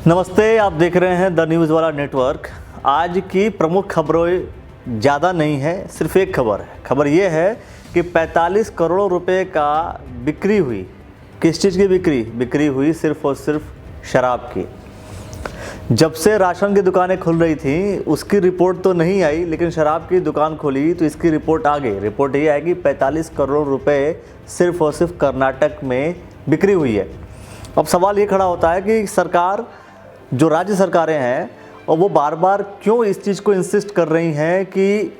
नमस्ते, आप देख रहे हैं द न्यूज़ वाला नेटवर्क। आज की प्रमुख खबरें ज़्यादा नहीं है, सिर्फ एक खबर है। खबर ये है कि 45 करोड़ रुपए का बिक्री हुई। किस चीज़ की बिक्री हुई? सिर्फ और सिर्फ शराब की। जब से राशन की दुकानें खुल रही थी उसकी रिपोर्ट तो नहीं आई, लेकिन शराब की दुकान खोली तो इसकी रिपोर्ट आ गई। रिपोर्ट ये है कि 45 करोड़ रुपए सिर्फ और सिर्फ कर्नाटक में बिक्री हुई है। अब सवाल ये खड़ा होता है कि सरकार, जो राज्य सरकारें हैं, और वो बार बार क्यों इस चीज़ को इंसिस्ट कर रही हैं कि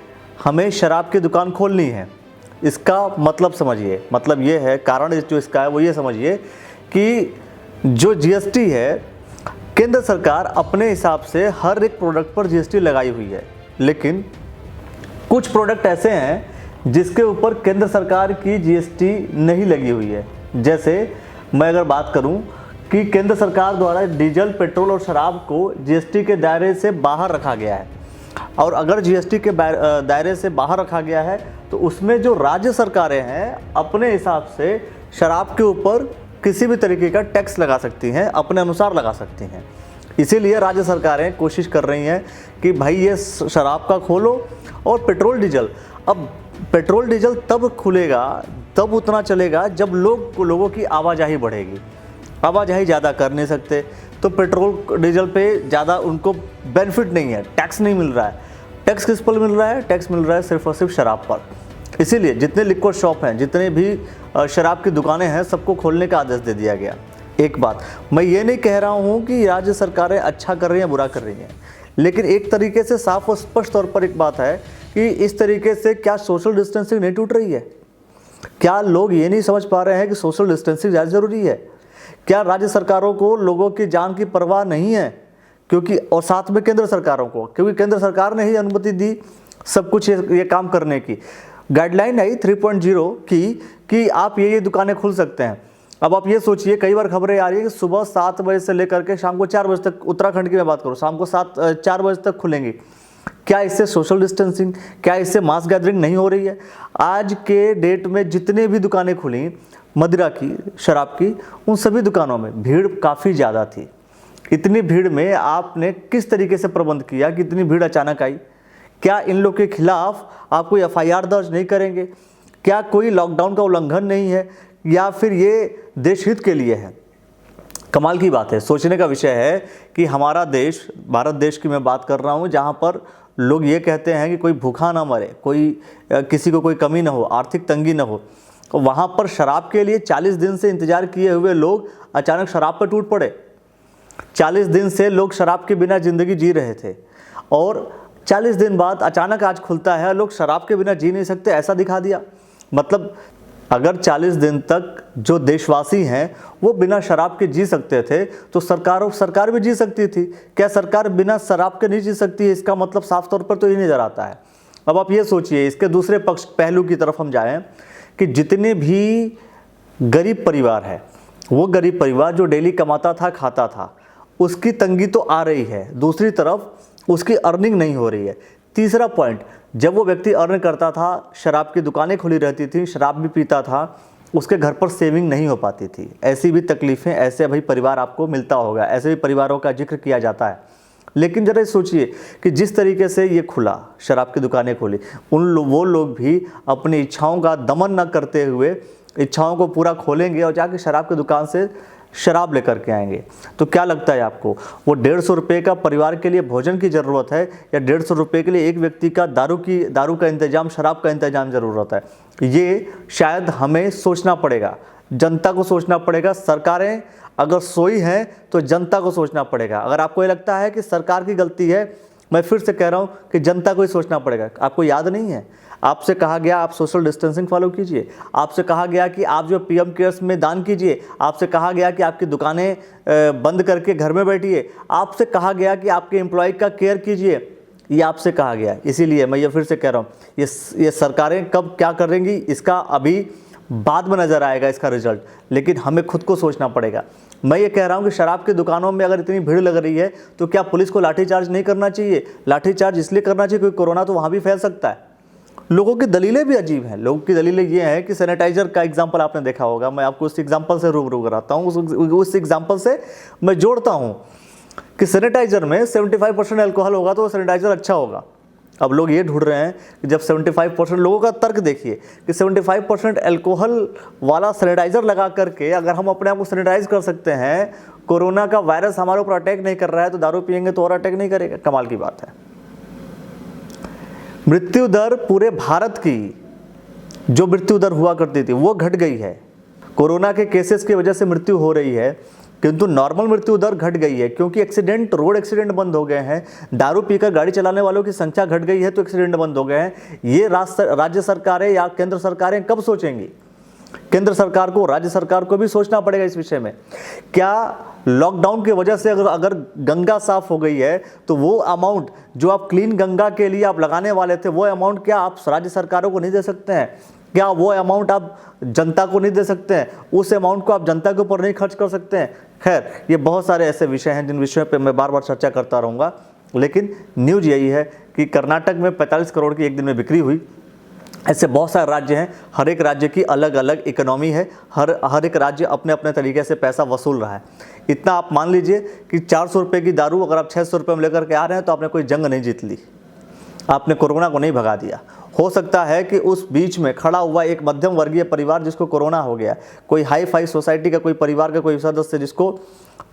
हमें शराब की दुकान खोलनी है। इसका मतलब समझिए, मतलब ये है, कारण जो इसका है वो ये समझिए कि जो जीएसटी है, केंद्र सरकार अपने हिसाब से हर एक प्रोडक्ट पर जीएसटी लगाई हुई है, लेकिन कुछ प्रोडक्ट ऐसे हैं जिसके ऊपर केंद्र सरकार की जीएसटी नहीं लगी हुई है। जैसे मैं अगर बात करूं कि केंद्र सरकार द्वारा डीजल, पेट्रोल और शराब को जीएसटी के दायरे से बाहर रखा गया है, और अगर जीएसटी के दायरे से बाहर रखा गया है तो उसमें जो राज्य सरकारें हैं अपने हिसाब से शराब के ऊपर किसी भी तरीके का टैक्स लगा सकती हैं, अपने अनुसार लगा सकती हैं। इसीलिए राज्य सरकारें कोशिश कर रही हैं कि भाई ये शराब का खोलो और पेट्रोल डीजल। अब पेट्रोल डीजल तब खुलेगा, तब उतना चलेगा जब लोगों की आवाजाही बढ़ेगी। आवाजाही ज़्यादा कर नहीं सकते तो पेट्रोल डीजल पे ज़्यादा उनको बेनिफिट नहीं है, टैक्स नहीं मिल रहा है। टैक्स किस पर मिल रहा है? टैक्स मिल रहा है सिर्फ और सिर्फ शराब पर। इसीलिए जितने लिक्विड शॉप हैं, जितने भी शराब की दुकानें हैं, सबको खोलने का आदेश दे दिया गया। एक बात, मैं ये नहीं कह रहा हूँ कि राज्य सरकारें अच्छा कर रही हैं, बुरा कर रही हैं, लेकिन एक तरीके से साफ और स्पष्ट तौर पर एक बात है कि इस तरीके से क्या सोशल डिस्टेंसिंग नहीं टूट रही है? क्या लोग ये नहीं समझ पा रहे हैं कि सोशल डिस्टेंसिंग ज़्यादा ज़रूरी है? क्या राज्य सरकारों को लोगों की जान की परवाह नहीं है? क्योंकि, और साथ में केंद्र सरकारों को, क्योंकि केंद्र सरकार ने ही अनुमति दी सब कुछ ये काम करने की। गाइडलाइन आई 3.0 की कि आप ये दुकानें खुल सकते हैं। अब आप ये सोचिए, कई बार खबरें आ रही है कि सुबह 7 बजे से लेकर के शाम को 4 बजे तक, उत्तराखंड की मैं बात करूँ, शाम को 4 बजे तक खुलेंगी। क्या इससे सोशल डिस्टेंसिंग, क्या इससे मास गैदरिंग नहीं हो रही है? आज के डेट में जितने भी दुकानें खुली मदिरा की, शराब की, उन सभी दुकानों में भीड़ काफ़ी ज़्यादा थी। इतनी भीड़ में आपने किस तरीके से प्रबंध किया कि इतनी भीड़ अचानक आई? क्या इन लोग के खिलाफ आप कोई एफआईआर दर्ज नहीं करेंगे? क्या कोई लॉकडाउन का उल्लंघन नहीं है, या फिर ये देश हित के लिए है? कमाल की बात है, सोचने का विषय है कि हमारा देश, भारत देश की मैं बात कर रहा हूँ, जहाँ पर लोग ये कहते हैं कि कोई भूखा ना मरे, किसी को कोई कमी ना हो, आर्थिक तंगी ना हो, तो वहाँ पर शराब के लिए 40 दिन से इंतजार किए हुए लोग अचानक शराब पर टूट पड़े। 40 दिन से लोग शराब के बिना ज़िंदगी जी रहे थे, और 40 दिन बाद अचानक आज खुलता है, लोग शराब के बिना जी नहीं सकते, ऐसा दिखा दिया। मतलब अगर 40 दिन तक जो देशवासी हैं वो बिना शराब के जी सकते थे, तो सरकार भी जी सकती थी। क्या सरकार बिना शराब के नहीं जी सकती है? इसका मतलब साफ तौर पर तो ये नज़र आता है। अब आप ये सोचिए, इसके दूसरे पहलू की तरफ हम जाएं कि जितने भी गरीब परिवार है, वो गरीब परिवार जो डेली कमाता था, खाता था, उसकी तंगी तो आ रही है, दूसरी तरफ उसकी अर्निंग नहीं हो रही है। तीसरा पॉइंट, जब वो व्यक्ति अर्न करता था, शराब की दुकानें खुली रहती थी, शराब भी पीता था, उसके घर पर सेविंग नहीं हो पाती थी। ऐसी भी तकलीफ़ें, ऐसे भाई परिवार आपको मिलता होगा, ऐसे भी परिवारों का जिक्र किया जाता है। लेकिन जरा सोचिए कि जिस तरीके से ये खुला, शराब की दुकानें खुली, वो लोग भी अपनी इच्छाओं का दमन न करते हुए इच्छाओं को पूरा खोलेंगे और जाके शराब की दुकान से शराब लेकर के आएंगे। तो क्या लगता है आपको, वो 150 रुपये का परिवार के लिए भोजन की ज़रूरत है, या 150 रुपये के लिए एक व्यक्ति का दारू का इंतजाम, शराब का इंतजाम ज़रूरत है? ये शायद हमें सोचना पड़ेगा, जनता को सोचना पड़ेगा। सरकारें अगर सोई हैं तो जनता को सोचना पड़ेगा। अगर आपको ये लगता है कि सरकार की गलती है, मैं फिर से कह रहा हूँ कि जनता को ही सोचना पड़ेगा। आपको याद नहीं है, आपसे कहा गया आप सोशल डिस्टेंसिंग फॉलो कीजिए, आपसे कहा गया कि आप जो पीएम केयर्स में दान कीजिए, आपसे कहा गया कि आपकी दुकानें बंद करके घर में बैठिए, आपसे कहा गया कि आपके एम्प्लॉय का केयर कीजिए, ये आपसे कहा गया। इसीलिए मैं ये फिर से कह रहा हूँ, ये सरकारें कब क्या करेंगी इसका अभी बाद में नज़र आएगा इसका रिजल्ट, लेकिन हमें खुद को सोचना पड़ेगा। मैं ये कह रहा हूँ कि शराब की दुकानों में अगर इतनी भीड़ लग रही है तो क्या पुलिस को लाठीचार्ज नहीं करना चाहिए? लाठीचार्ज इसलिए करना चाहिए क्योंकि कोरोना तो वहाँ भी फैल सकता है। लोगों की दलीलें भी अजीब हैं। लोगों की दलीलें ये हैं कि सैनिटाइजर का एग्जांपल आपने देखा होगा, मैं आपको उस एग्जांपल से रूबरू कराता हूँ, उस एग्जांपल से मैं जोड़ता हूँ। कि सैनिटाइजर में 75% अल्कोहल होगा तो वो सैनिटाइजर अच्छा होगा। अब लोग ये ढूंढ रहे हैं कि जब 75% लोगों का तर्क देखिए कि 75% अल्कोहल वाला सैनिटाइजर लगा करके अगर हम अपने आप को सैनिटाइज कर सकते हैं, कोरोना का वायरस हमारे ऊपर अटैक नहीं कर रहा है, तो दारू पियेंगे तो और अटैक नहीं करेगा। कमाल की बात है। मृत्यु दर पूरे भारत की जो मृत्यु दर हुआ करती थी वो घट गई है। कोरोना के केसेस की वजह से मृत्यु हो रही है, किंतु नॉर्मल मृत्यु दर घट गई है क्योंकि एक्सीडेंट, रोड एक्सीडेंट बंद हो गए हैं। दारू पीकर गाड़ी चलाने वालों की संख्या घट गई है तो एक्सीडेंट बंद हो गए हैं। ये राज्य सरकारें या केंद्र सरकारें कब सोचेंगी? केंद्र सरकार को, राज्य सरकार को भी सोचना पड़ेगा इस विषय में। क्या लॉकडाउन की वजह से अगर गंगा साफ हो गई है तो वो अमाउंट जो आप क्लीन गंगा के लिए आप लगाने वाले थे, वो अमाउंट क्या आप राज्य सरकारों को नहीं दे सकते हैं? क्या वो अमाउंट आप जनता को नहीं दे सकते हैं? उस अमाउंट को आप जनता के ऊपर नहीं खर्च कर सकते हैं? खैर, ये बहुत सारे ऐसे विषय हैं जिन विषयों पे मैं बार बार चर्चा करता रहूँगा, लेकिन न्यूज़ यही है कि कर्नाटक में 45 करोड़ की एक दिन में बिक्री हुई। ऐसे बहुत सारे राज्य हैं, हर एक राज्य की अलग अलग इकोनॉमी है, हर एक राज्य अपने अपने तरीके से पैसा वसूल रहा है। इतना आप मान लीजिए कि 400 रुपये की दारू अगर आप 600 रुपये में लेकर के आ रहे हैं तो आपने कोई जंग नहीं जीत ली, आपने कोरोना को नहीं भगा दिया। हो सकता है कि उस बीच में खड़ा हुआ एक मध्यम वर्गीय परिवार जिसको कोरोना हो गया, कोई हाई फाई सोसाइटी का कोई परिवार का कोई सदस्य जिसको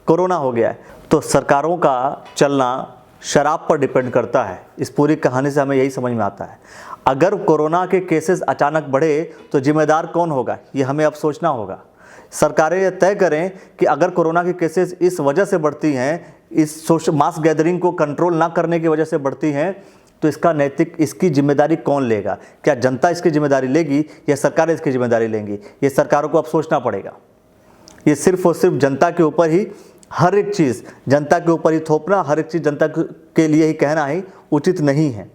कोरोना हो गया है, तो सरकारों का चलना शराब पर डिपेंड करता है। इस पूरी कहानी से हमें यही समझ में आता है। अगर कोरोना के केसेस अचानक बढ़े तो जिम्मेदार कौन होगा, ये हमें अब सोचना होगा। सरकारें ये तय करें कि अगर कोरोना के केसेस इस वजह से बढ़ती हैं, इस मास गैदरिंग को कंट्रोल ना करने की वजह से बढ़ती हैं, तो इसकी जिम्मेदारी कौन लेगा? क्या जनता इसकी जिम्मेदारी लेगी या सरकारें इसकी जिम्मेदारी लेंगी? ये सरकारों को अब सोचना पड़ेगा। ये सिर्फ और सिर्फ जनता के ऊपर ही, हर एक चीज़ जनता के ऊपर ही थोपना, हर एक चीज़ जनता के लिए ही कहना ही उचित नहीं है।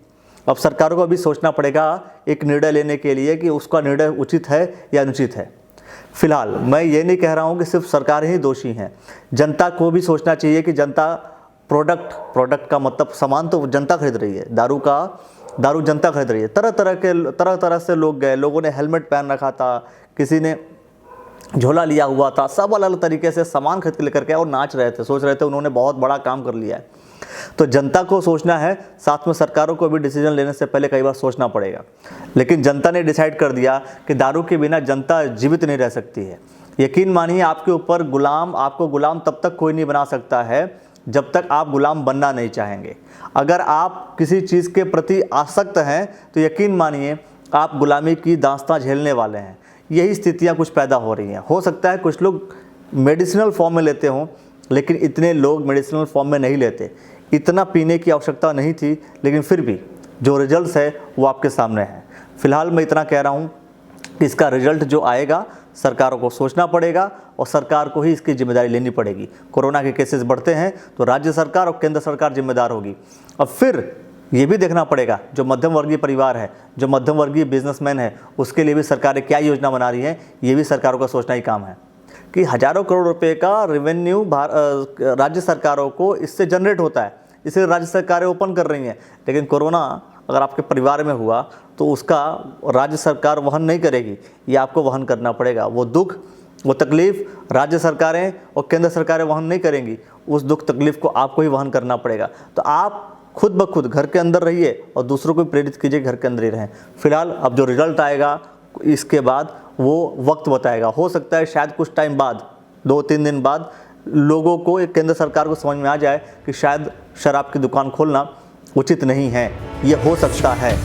अब सरकारों को भी सोचना पड़ेगा एक निर्णय लेने के लिए कि उसका निर्णय उचित है या अनुचित है। फिलहाल मैं ये नहीं कह रहा हूँ कि सिर्फ सरकारें ही दोषी हैं, जनता को भी सोचना चाहिए कि जनता प्रोडक्ट का मतलब सामान तो जनता खरीद रही है, दारू जनता खरीद रही है। तरह तरह से लोग गए, लोगों ने हेलमेट पहन रखा था, किसी ने झोला लिया हुआ था, सब अलग अलग तरीके से सामान खरीद के लेकर के और नाच रहे थे, सोच रहे थे उन्होंने बहुत बड़ा काम कर लिया है। तो जनता को सोचना है, साथ में सरकारों को भी डिसीजन लेने से पहले कई बार सोचना पड़ेगा। लेकिन जनता ने डिसाइड कर दिया कि दारू के बिना जनता जीवित नहीं रह सकती है। यकीन मानिए आपको गुलाम तब तक कोई नहीं बना सकता है जब तक आप गुलाम बनना नहीं चाहेंगे। अगर आप किसी चीज़ के प्रति आसक्त हैं तो यकीन मानिए आप गुलामी की दास्तां झेलने वाले हैं। यही स्थितियां कुछ पैदा हो रही हैं। हो सकता है कुछ लोग मेडिसिनल फॉर्म में लेते हों, लेकिन इतने लोग मेडिसिनल फॉर्म में नहीं लेते। इतना पीने की आवश्यकता नहीं थी, लेकिन फिर भी जो रिजल्ट्स है वो आपके सामने है। फिलहाल मैं इतना कह रहा हूँ कि इसका रिजल्ट जो आएगा सरकारों को सोचना पड़ेगा और सरकार को ही इसकी जिम्मेदारी लेनी पड़ेगी। कोरोना के केसेस बढ़ते हैं तो राज्य सरकार और केंद्र सरकार जिम्मेदार होगी। अब फिर ये भी देखना पड़ेगा जो मध्यम वर्गीय परिवार है, जो मध्यम वर्गीय बिजनेसमैन है, उसके लिए भी सरकारें क्या योजना बना रही हैं, ये भी सरकारों का सोचना ही काम है। कि हज़ारों करोड़ रुपए का रेवेन्यू राज्य सरकारों को इससे जनरेट होता है, इसलिए राज्य सरकारें ओपन कर रही हैं। लेकिन कोरोना अगर आपके परिवार में हुआ तो उसका राज्य सरकार वहन नहीं करेगी, ये आपको वहन करना पड़ेगा। वो दुख, वो तकलीफ़ राज्य सरकारें और केंद्र सरकारें वहन नहीं करेंगी, उस दुख तकलीफ़ को आपको ही वहन करना पड़ेगा। तो आप खुद ब खुद घर के अंदर रहिए और दूसरों को प्रेरित कीजिए घर के अंदर ही रहें। फिलहाल अब जो रिजल्ट आएगा इसके बाद वो वक्त बताएगा। हो सकता है शायद कुछ टाइम बाद, 2-3 दिन बाद लोगों को, केंद्र सरकार को समझ में आ जाए कि शायद शराब की दुकान खोलना उचित नहीं है। ये हो सकता है।